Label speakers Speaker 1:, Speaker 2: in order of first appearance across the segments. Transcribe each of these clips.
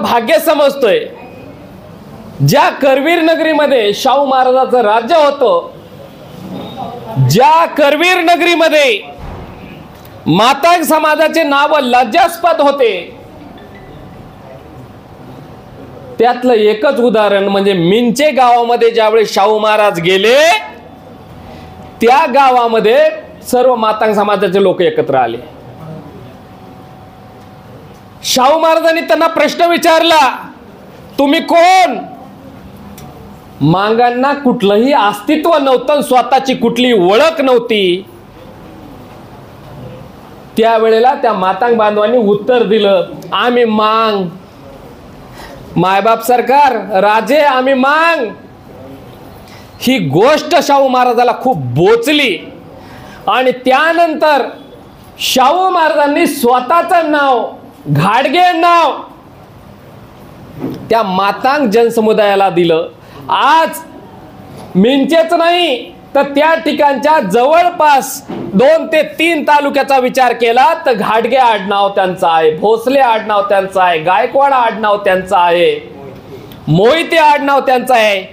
Speaker 1: भाग्य समजतोय. ज्या करवीर नगरीमध्ये शाहू महाराजांचं राज्य होतं, ज्या करवीर नगरीमध्ये मातंग समाजाचे नाव लज्जास्पद होते, त्यातलं एकच उदाहरण म्हणजे मिंचे गावामध्ये ज्यावेळी शाहू महाराज गेले, त्या गावामध्ये सर्व मातंग समाजाचे लोक एकत्र आले. शाहू महाराजांनी त्यांना प्रश्न विचारला, तुम्ही कोण? मांगांना कुठलंही अस्तित्व नव्हतं, स्वतःची कुठली ओळख नव्हती. त्यावेळेला त्या मातंग बांधवांनी उत्तर दिलं, आम्ही मांग. मायबाप सरकार, राजे, आम्ही मांग. ही गोष्ट शाहू महाराजाला खूप बोचली आणि त्यानंतर शाहू महाराजांनी स्वतःचं नाव, घाडगे नाव, त्या मातंग जनसमुदायाला दिलं. आज मिंचेच नाही तर त्या ठिकाणच्या जवळपास 2 ते 3 तालुक्याचा विचार केला तर घाडगे आडनाव त्यांचं आहे, भोसले आडनाव त्यांचं आहे, गायकवाड आडनाव त्यांचं आहे, मोहिते आडनाव त्यांचं आहे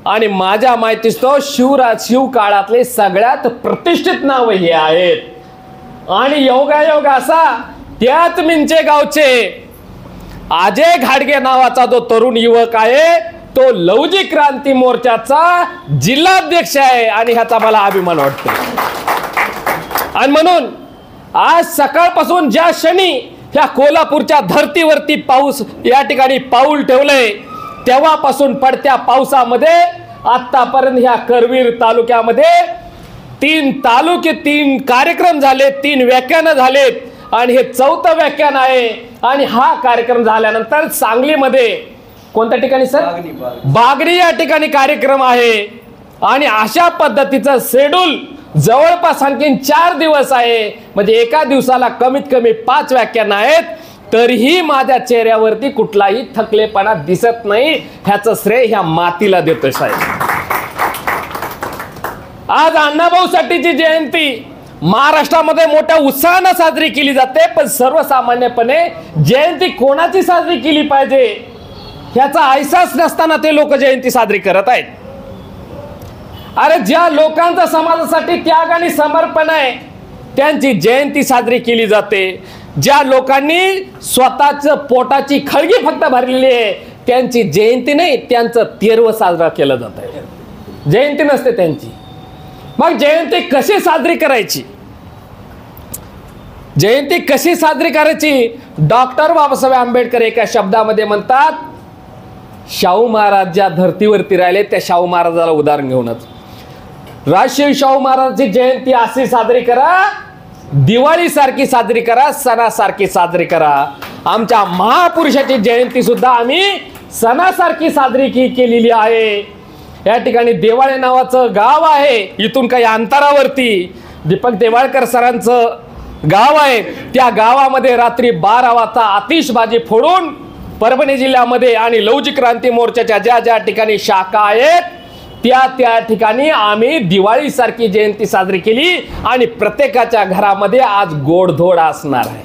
Speaker 1: आणि माझ्या माहितीस्तव शिव काळातले सगळ्यात प्रतिष्ठित नाव हे आहेत. आणि योगायोग असा, त्याच मिंचे गावचे अजय घाडगे नावाचा जो तरुण युवक आहे, तो लवजी क्रांती मोर्चाचा जिल्हाध्यक्ष आहे आणि ह्याचा मला अभिमान वाटतो. आणि म्हणून आज सकाळपासून ज्या क्षणी ह्या कोल्हापूरच्या धर्तीवरती पाऊस या ठिकाणी पाऊल ठेवलंय, तेव्हापासून पडत्या पावसामध्ये आतापर्यंत ह्या करवीर तालुक्यामध्ये 3 तालुके, 3 कार्यक्रम झाले, 3 व्याख्यानं झालेत आणि हे 4थं व्याख्यान आहे. आणि हा कार्यक्रम झाल्यानंतर सांगलीमध्ये कोणत्या ठिकाणी सर? बागरी या ठिकाणी कार्यक्रम आहे. आणि अशा पद्धतीचं शेड्यूल जवळपास आणखीन 4 दिवस आहे. म्हणजे एका दिवसाला कमीत कमी 5 व्याख्यान आहेत. तरीही माझ्या चेहऱ्यावरती कुठलाही थकलेपणा दिसत नाही. ह्याचं श्रेय ह्या मातीला देतोय साहेब. आज अण्णाभाऊ साठेची जयंती महाराष्ट्रामध्ये मोठ्या उत्साहाने साजरी केली जाते, पण सर्वसामान्यपणे जयंती कोणाची साजरी केली पाहिजे ह्याचा अहसास नसताना ते लोक जयंती साजरी करत आहेत. अरे ज्या लोकांचा समाजासाठी त्याग आणि समर्पण आहे त्यांची जयंती साजरी केली जाते. ज्या लोकांनी स्वतःच पोटाची खळगी फक्त भरलेली आहे त्यांची जयंती नाही, त्यांचं तेरवं साजरा केलं जात आहे. जयंती नसते त्यांची. मग जयंती कशी साजरी करायची? जयंती कशी साजरी करायची? डॉक्टर बाबासाहेब आंबेडकर एका शब्दामध्ये म्हणतात, शाहू महाराज ज्या धर्तीवरती राहिले त्या शाहू महाराजाला उदाहरण घेऊनच राजश्री शाहू महाराजांची जयंती अशी साजरी करा, दिवाळी सारखी साजरी करा, सणासारखी साजरी करा. आमच्या महापुरुषाची जयंती सुद्धा आम्ही सणासारखी साजरी केलेली आहे. या ठिकाणी देवाळे नावाचं गाव आहे, इथून काही अंतरावरती दीपक देवाळकर सरांचं गाव आहे. त्या गावामध्ये रात्री 12 वाजता आतिषबाजी फोडून परभणी जिल्ह्यामध्ये आणि लवजी क्रांती मोर्चाच्या ज्या ज्या ठिकाणी शाखा आहेत त्या ठिकाणी आम्ही दिवाळी सारखी जयंती साजरी केली आणि प्रत्येकाच्या घरामध्ये आज गोडधोड असणार आहे.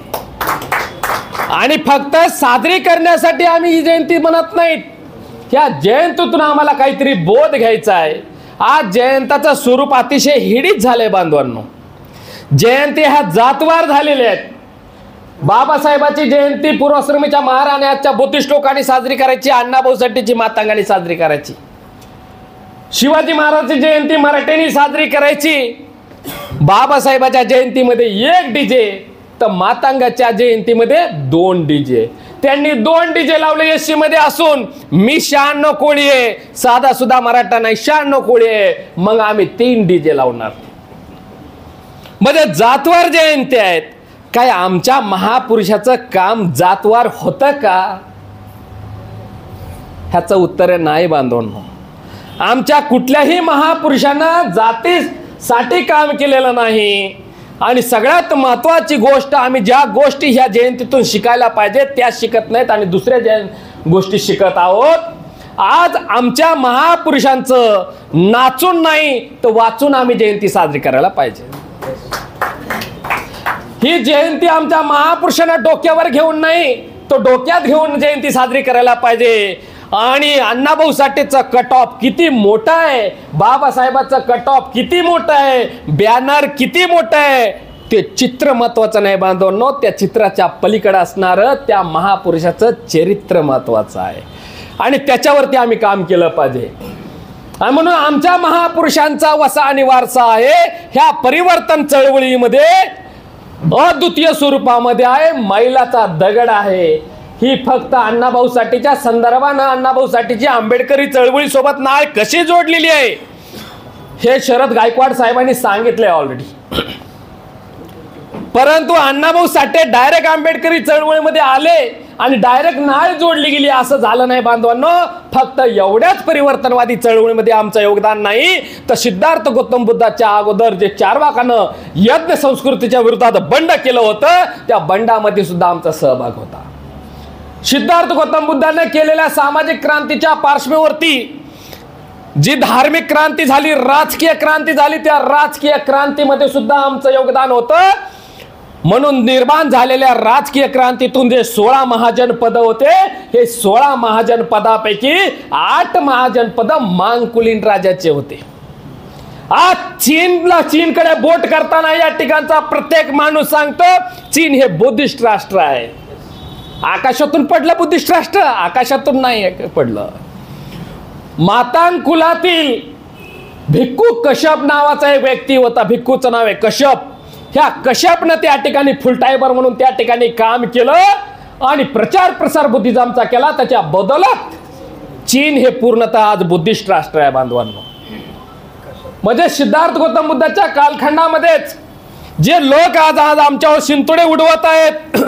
Speaker 1: आणि फक्त साजरी करण्यासाठी आम्ही ही जयंती म्हणत नाहीत. या जयंतीतून आम्हाला काहीतरी बोध घ्यायचा आहे. आज जयंताचं स्वरूप अतिशय हिडीत झालंय बांधवांनो. जयंती ह्या जातवार झालेल्या आहेत. बाबासाहेबाची जयंती पूर्वाश्रमीच्या महाराण्याच्या बुद्धिस्ट लोकांनी साजरी करायची, अण्णाभाऊ साठेची मातंगांनी साजरी करायची. शिवाजी महाराजांची जयंती मराठ्यांनी साजरी करायची. बाबासाहेबाच्या जयंतीमध्ये 1 डीजे तर मातंगाच्या जयंतीमध्ये 2 डीजे. त्यांनी 2 डीजे लावले एससी मध्ये असून मी 96 कोळी आहे, साधा सुद्धा मराठा नाही, 96 कोळी आहे, मग आम्ही 3 डीजे लावणार. मध्ये जातवार जयंती आहेत. काय आमच्या महापुरुषाचं काम जातवार होतं का? ह्याचं उत्तर नाही बांधवांनो. आमच्या कुठल्याही महापुरुषांना जातीसाठी काम केलेलं नाही. आणि सगळ्यात महत्त्वाची गोष्ट, आम्ही ज्या गोष्टी ह्या जयंतीतून शिकायला पाहिजे त्या शिकत नाहीत आणि दुसऱ्या गोष्टी शिकत आहोत. आज आमच्या महापुरुषांचं नाचून नाही तर वाचून आम्ही जयंती साजरी करायला पाहिजे. ही जयंती आमच्या महापुरुषांना डोक्यावर घेऊन नाही तो डोक्यात घेऊन जयंती साजरी करायला पाहिजे. आणि अण्णाभाऊ साठेचा कट ऑफ किती मोठा आहे, बाबासाहेबांचा कट ऑफ किती मोठा आहे, बॅनर किती मोठा आहे, ते चित्र महत्वाचं नाही बांधवांनो, त्या चित्राच्या पलीकडे असणारं त्या महापुरुषाचं चरित्र महत्वाचं आहे आणि त्याच्यावरती आम्ही काम केलं पाहिजे. आणि म्हणून आमच्या महापुरुषांचा वसा आणि वारसा आहे. ह्या परिवर्तन चळवळीमध्ये अद्वितीय स्वरूपामध्ये आहे, मैलाचा दगड आहे. ही फक्त अण्णाभाऊ साठेच्या संदर्भानं अण्णाभाऊ साठेची आंबेडकरी चळवळी सोबत नाळ कशी जोडलेली आहे हे शरद गायकवाड साहेबांनी सांगितलंय ऑलरेडी. परंतु अण्णाभाऊ साठे डायरेक्ट आंबेडकरी चळवळीमध्ये आले आणि डायरेक्ट नाळ जोडली गेली असं झालं नाही बांधवांनो. फक्त एवढ्याच परिवर्तनवादी चळवळीमध्ये आमचं योगदान नाही, तर सिद्धार्थ गौतम बुद्धाच्या अगोदर जे चार्वाकानं यज्ञ संस्कृतीच्या विरोधात बंड केलं होतं त्या बंडामध्ये सुद्धा आमचा सहभाग होता. सिद्धार्थ गौतम बुद्धाने केलेल्या सामाजिक क्रांतीच्या पार्श्वभूमीवरती जी धार्मिक क्रांती झाली, राजकीय क्रांती झाली, त्या राजकीय क्रांतीमध्ये सुद्धा आमचं योगदान होतं. म्हणून निर्माण झालेल्या राजकीय क्रांतीतून जे 16 महाजन पद होते, हे 16 महाजन पदापैकी 8 महाजन पद मांगकुलीन राजाचे होते. आज चीनकडे बोट करताना या ठिकाणचा प्रत्येक माणूस सांगतो चीन हे बुद्धिस्ट राष्ट्र आहे. आकाशातून पडलं बुद्धिस्ट राष्ट्र? आकाशातून नाही पडलं. मातांग कुलातील भिक्खू कश्यप नावाचा एक व्यक्ती होता, भिक्खूचं नाव आहे कश्यप. ह्या कश्यपनं त्या ठिकाणी फुलटायबर म्हणून त्या ठिकाणी काम केलं आणि प्रचार प्रसार बुद्धिझमचा केला. त्याच्या बदौलत चीन हे पूर्णतः आज बुद्धिस्ट राष्ट्र आहे बांधवांनो. म्हणजे सिद्धार्थ गौतम बुद्धाच्या कालखंडामध्येच जे लोक आज आमच्यावर शिंतोडे उडवत आहेत,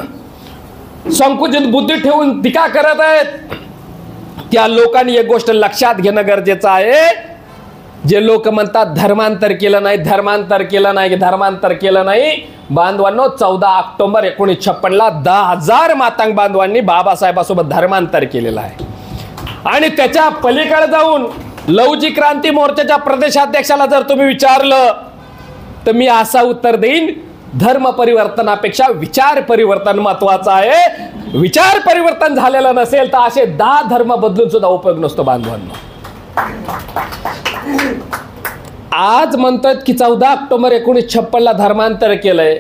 Speaker 1: संकुचित बुद्धी ठेवून टीका करत आहेत, त्या लोकांनी एक गोष्ट लक्षात घेणं गरजेचं आहे. जे लोक म्हणतात धर्मांतर केलं नाही, धर्मांतर केलं नाही, धर्मांतर केलं नाही, बांधवांनो 14 ऑक्टोबर 1956 10,000 मातांग बांधवांनी बाबासाहेबांसोबत धर्मांतर केलेलं आहे. आणि त्याच्या पलीकडे जाऊन लवजी क्रांती मोर्चाच्या प्रदेशाध्यक्षाला जर तुम्ही विचारलं तर मी असा उत्तर देईन, धर्म परिवर्तनापेक्षा विचार परिवर्तन महत्वाचं आहे. विचार परिवर्तन झालेलं नसेल तर असे 10 धर्म बदलून सुद्धा उपयोग नसतो बांधवांनो. आज म्हणतात की 14 ऑक्टोबर 1956 धर्मांतर केलंय,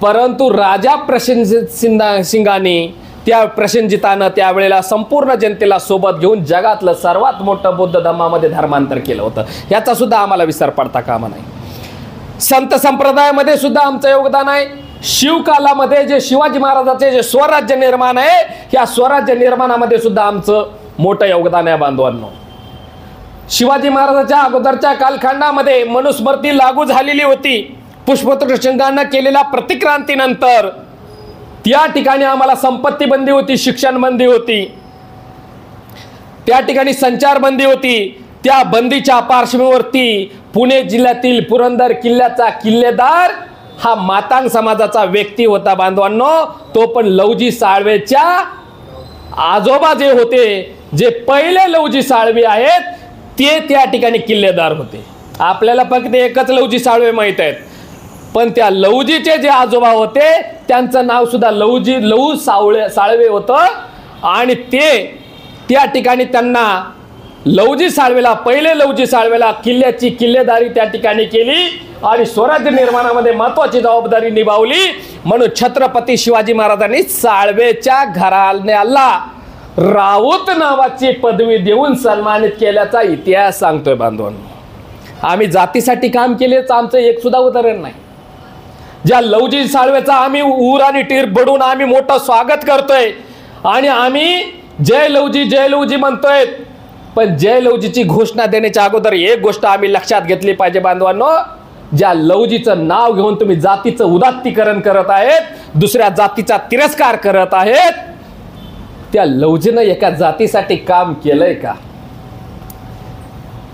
Speaker 1: परंतु राजा प्रसेनजित सिंगाने त्या प्रसेनजितानं त्यावेळेला संपूर्ण जनतेला सोबत घेऊन जगातलं सर्वात मोठं बौद्ध धर्मामध्ये धर्मांतर केलं होतं. याचा सुद्धा आम्हाला विसर पडता कामा नाही. संत संप्रदायामध्ये सुद्धा आमचं योगदान आहे. शिवकालामध्ये जे शिवाजी महाराजांचे जे स्वराज्य निर्माण आहे, या स्वराज्य निर्माणामध्ये सुद्धा आमचं मोठं योगदान आहे बांधवांनो. शिवाजी महाराजांच्या अगोदरच्या कालखंडामध्ये मनुस्मृती लागू झालेली होती. पुष्पवंत सिंगांना केलेल्या प्रतिक्रांतीनंतर त्या ठिकाणी आम्हाला संपत्ती बंदी होती, शिक्षण बंदी होती, त्या ठिकाणी संचार बंदी होती. त्या बंदीच्या पार्श्वभूमीवरती पुणे जिल्ह्यातील पुरंदर किल्ल्याचा किल्लेदार हा मातांग समाजाचा व्यक्ती होता बांधवांनो. तो पण लवजी साळवेच्या आजोबा जे होते, जे पहिले लवजी साळवे आहेत ते त्या ठिकाणी किल्लेदार होते. आपल्याला फक्त एकच लवजी साळवे माहित आहेत, पण त्या लवजीचे जे आजोबा होते त्यांचं नाव सुद्धा लहू साळवे होतं. आणि ते त्या ठिकाणी त्यांना लवजी साळवेला, पहिले लवजी साळवेला किल्ल्याची किल्लेदारी त्या ठिकाणी केली आणि स्वराज्य निर्माणामध्ये महत्वाची जबाबदारी निभावली. म्हणून छत्रपती शिवाजी महाराजांनी साळवेच्या घराण्याला राऊत नावाची पदवी देऊन सन्मानित केल्याचा इतिहास सांगतोय बांधवांनो. आम्ही जातीसाठी काम केलेच आमचं एक सुद्धा उदाहरण नाही. ज्या लवजी साळवेचा आम्ही ऊर आणि टीर बडून आम्ही मोठं स्वागत करतोय आणि आम्ही जय लवजी म्हणतोय, पण जय लवजीची घोषणा देण्याच्या अगोदर एक गोष्ट आम्ही लक्षात घेतली पाहिजे बांधवांनो. ज्या लवजीचं नाव घेऊन तुम्ही जातीचं उदात्तीकरण करत आहेत, दुसऱ्या जातीचा तिरस्कार करत आहेत, त्या लवजीनं एका जातीसाठी काम केलंय का?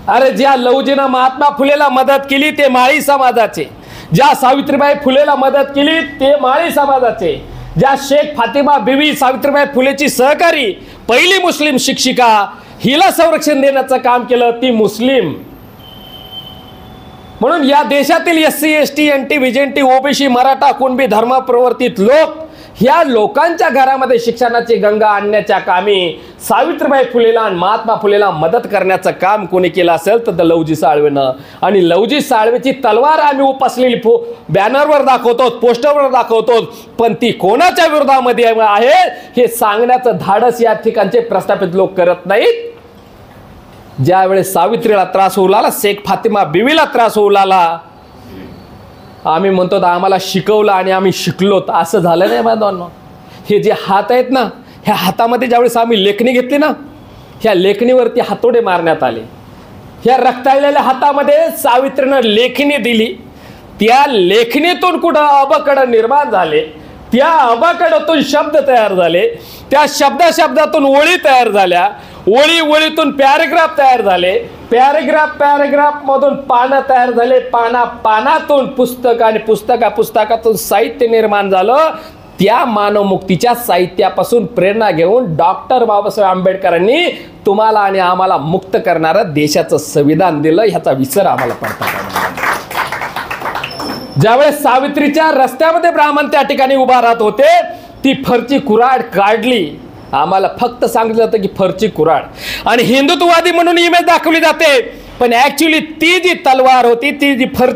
Speaker 1: अरे ज्या लवजीनं महात्मा फुलेला मदत केली ते माळी समाजाचे, ज्या सावित्रीबाई फुलेला मदत केली ते माळी समाजाचे, ज्या शेख फातिमा बीवी सावित्रीबाई फुलेची सहकारी पहिली मुस्लिम शिक्षिका हिला संरक्षण देण्याचं काम केलं ती मुस्लिम. म्हणून या देशातील SC ST NT VJNT OBC Maratha Kunbi धर्म प्रवर्तित लोक ह्या लोकांच्या घरामध्ये शिक्षणाची गंगा आणण्याच्या कामी सावित्रीबाई फुलेला आणि महात्मा फुलेला मदत करण्याचं काम कोणी केलं असेल तर लवजी साळवेनं. आणि लवजी साळवेची तलवार आम्ही उपसलेली बॅनरवर दाखवतो, पोस्टरवर दाखवतो, पण ती कोणाच्या विरोधामध्ये आहे हे सांगण्याचं धाडस या ठिकाणचे प्रस्थापित लोक करत नाहीत. ज्यावेळेस सावित्रीला त्रास होऊ लागला, शेख फातिमा बीवीला त्रास होऊ लागला, आम्ही म्हणतो आम्हाला शिकवलं आणि आम्ही शिकलो. असं झालं नाही बांधवांनो. हे जे हात आहेत ना, ह्या हातामध्ये ज्यावेळेस आम्ही लेखणी घेतली ना, ह्या लेखणीवरती हातोडे मारण्यात आले. ह्या रक्ताळलेल्या हातामध्ये सावित्रीनं लेखणी दिली. त्या लेखणीतून कुठं अबकड निर्माण झाले, त्या अबकडातून शब्द तयार झाले, त्या शब्दातून ओळी तयार झाल्या, ओळीतून पॅरेग्राफ तयार झाले, पॅरेग्राफ मधून पानं तयार झाले, पानातून पुस्तक आणि पुस्तकातून साहित्य निर्माण झालं. त्या मानवमुक्तीच्या साहित्यापासून प्रेरणा घेऊन डॉक्टर बाबासाहेब आंबेडकरांनी तुम्हाला आणि आम्हाला मुक्त करणारं देशाचं संविधान दिलं. ह्याचा विसर आम्हाला पडता कामा नये. ज्यावेळेस सावित्रीच्या रस्त्यामध्ये ब्राह्मण त्या ठिकाणी उभा राहत होते, ती फरची कुऱ्हाड काढली. आम्हाला फक्त सांगितलं जातं की फरची कुऱ्हाड, आणि हिंदुत्ववादी म्हणून इमेज दाखवली जाते, पण ऍक्च्युली ती जी तलवार होती, ती जी फरची